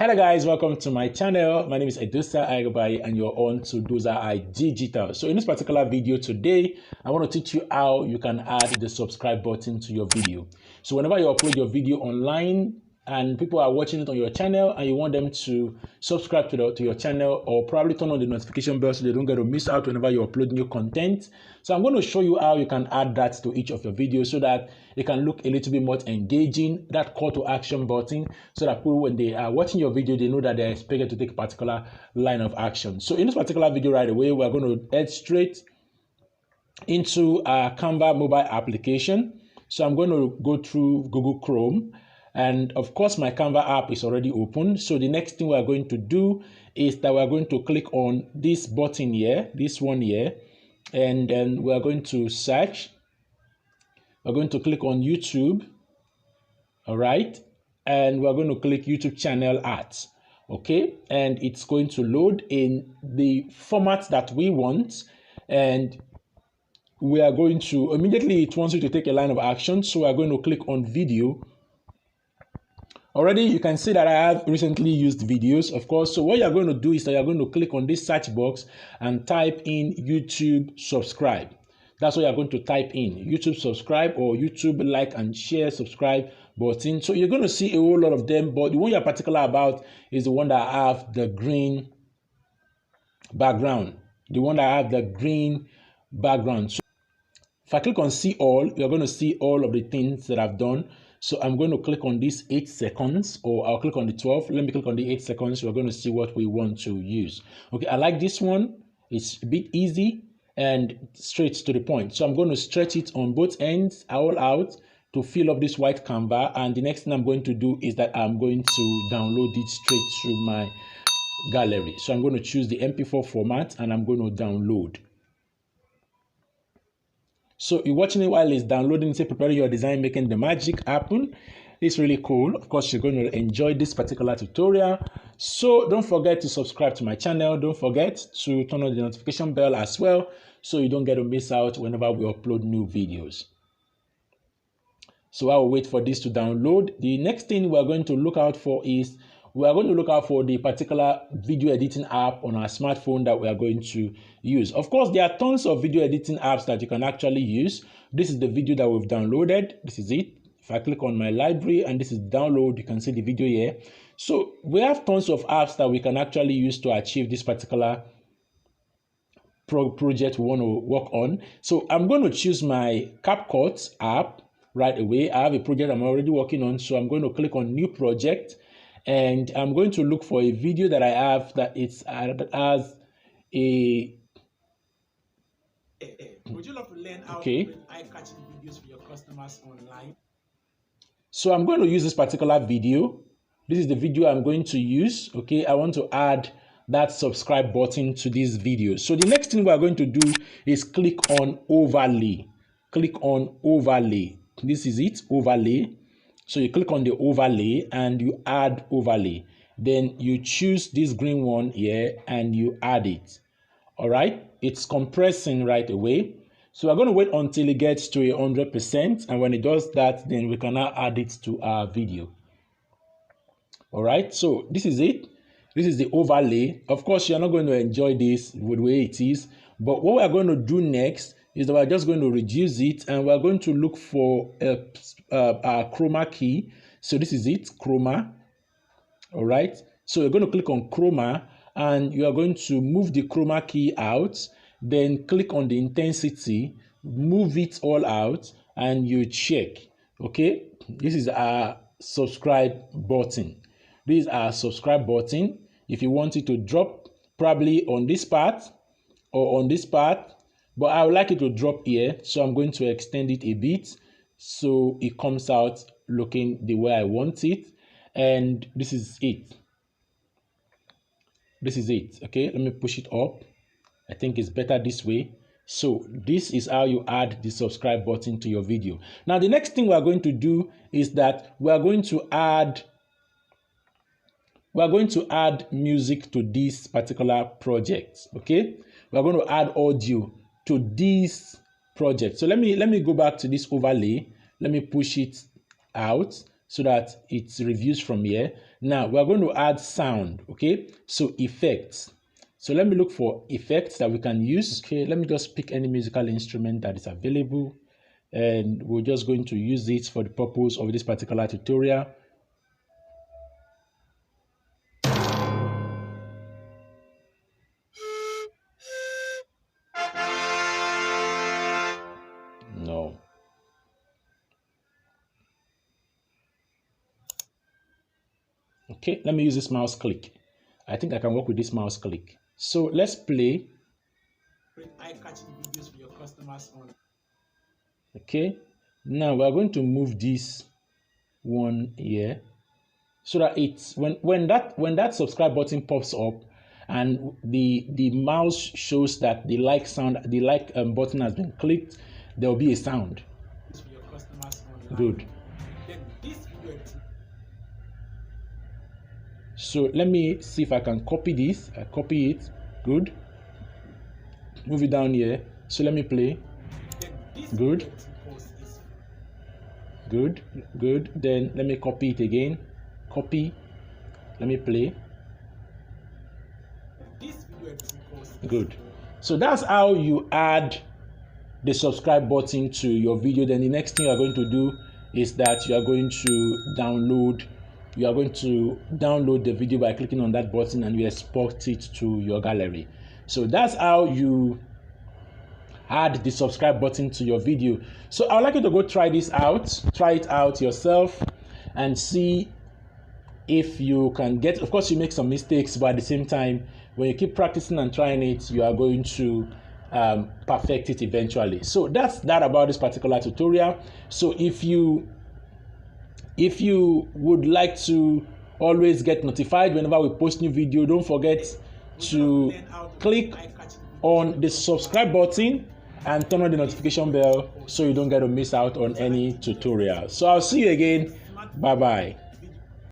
Hello guys, welcome to my channel. My name is Edosa Agbayi and you're on to Dosa I Digital. So in this particular video today, I want to teach you how you can add the subscribe button to your video. So whenever you upload your video online and people are watching it on your channel and you want them to subscribe to your channel or probably turn on the notification bell so they don't get to miss out whenever you upload new content. So I'm going to show you how you can add that to each of your videos so that it can look a little bit more engaging, that call to action button, so that people, when they are watching your video, they know that they're expected to take a particular line of action. So in this particular video right away, we're going to head straight into our Canva mobile application. So I'm going to go through Google Chrome. And of course, my Canva app is already open. So the next thing we're going to do is that we're going to click on this button here, this one here, and then we're going to search. We're going to click on YouTube, all right? And we're going to click YouTube channel ads, okay? And it's going to load in the format that we want. And we are going to, immediately it wants you to take a line of action. So we're going to click on video. Already, you can see that I have recently used videos, of course. So what you're going to do is that you're going to click on this search box and type in YouTube subscribe. That's what you're going to type in, YouTube subscribe or YouTube like and share subscribe button. So you're going to see a whole lot of them, but the one you're particular about is the one that have the green background. The one that have the green background. So if I click on see all, you're going to see all of the things that I've done. So I'm going to click on this 8 seconds, or I'll click on the 12. Let me click on the 8 seconds. We're going to see what we want to use. Okay, I like this one. It's a bit easy and straight to the point. So I'm going to stretch it on both ends, all out, to fill up this white Canva. And the next thing I'm going to do is that I'm going to download it straight through my gallery. So I'm going to choose the MP4 format and I'm going to download. So you're watching it while it's downloading, say preparing your design, making the magic happen. It's really cool. Of course, you're going to enjoy this particular tutorial. So don't forget to subscribe to my channel. Don't forget to turn on the notification bell as well, so you don't get to miss out whenever we upload new videos. So I will wait for this to download. The next thing we're going to look out for is we are going to look out for the particular video editing app on our smartphone that we are going to use. Of course, there are tons of video editing apps that you can actually use. This is the video that we've downloaded. This is it. If I click on my library and this is download, you can see the video here. So we have tons of apps that we can actually use to achieve this particular project we want to work on. So I'm going to choose my Capcut app right away. I have a project I'm already working on. So I'm going to click on new project. And I'm going to look for a video that I have that has a. Would you love to learn how to create eye-catching videos for your customers online? So I'm going to use this particular video. This is the video I'm going to use. Okay, I want to add that subscribe button to this video. So the next thing we are going to do is click on overlay. Click on overlay. This is it, overlay. So you click on the overlay and you add overlay. Then you choose this green one here and you add it. All right, it's compressing right away. So we're going to wait until it gets to 100%. And when it does that, then we can now add it to our video. All right, so this is it. This is the overlay. Of course, you're not going to enjoy this with the way it is. But what we're going to do next is that we're just going to reduce it and we're going to look for a Chroma Key. So this is it, Chroma. All right. So you're going to click on Chroma and you are going to move the Chroma Key out. Then click on the intensity, move it all out and you check. Okay. This is our subscribe button. This is our subscribe button. If you want it to drop probably on this part or on this part, but I would like it to drop here, so I'm going to extend it a bit so it comes out looking the way I want it. And this is it. This is it. Okay, let me push it up. I think it's better this way. So this is how you add the subscribe button to your video. Now the next thing we are going to do is that we are going to add music to this particular project. Okay, we are going to add audio to this project. So let me go back to this overlay. Let me push it out so that it reviews from here. Now we're going to add sound. Okay, so effects. So let me look for effects that we can use. Okay, let me just pick any musical instrument that is available, and we're just going to use it for the purpose of this particular tutorial. No. Okay, let me use this mouse click. I think I can work with this mouse click. So let's play. Eye-catching videos for your customers on. Okay, now we are going to move this one here so that it's when that subscribe button pops up and the mouse shows that the like button has been clicked, there will be a sound. For your customers online. Good. Then this video. So let me see if I can copy this. I copy it. Good. Move it down here. So let me play. Good. Good. Good. Then let me copy it again. Copy. Let me play. Good. So that's how you add the subscribe button to your video. Then the next thing you are going to do is that you are going to download the video by clicking on that button, and you export it to your gallery. So that's how you add the subscribe button to your video. So I would like you to go try it out yourself and see if you can get. Of course, you make some mistakes, but at the same time, when you keep practicing and trying it, you are going to perfect it eventually. So that's that about this particular tutorial. So if you would like to always get notified whenever we post new video, don't forget to click on the subscribe button and turn on the notification bell so you don't get to miss out on any tutorial. So I'll see you again. Bye bye.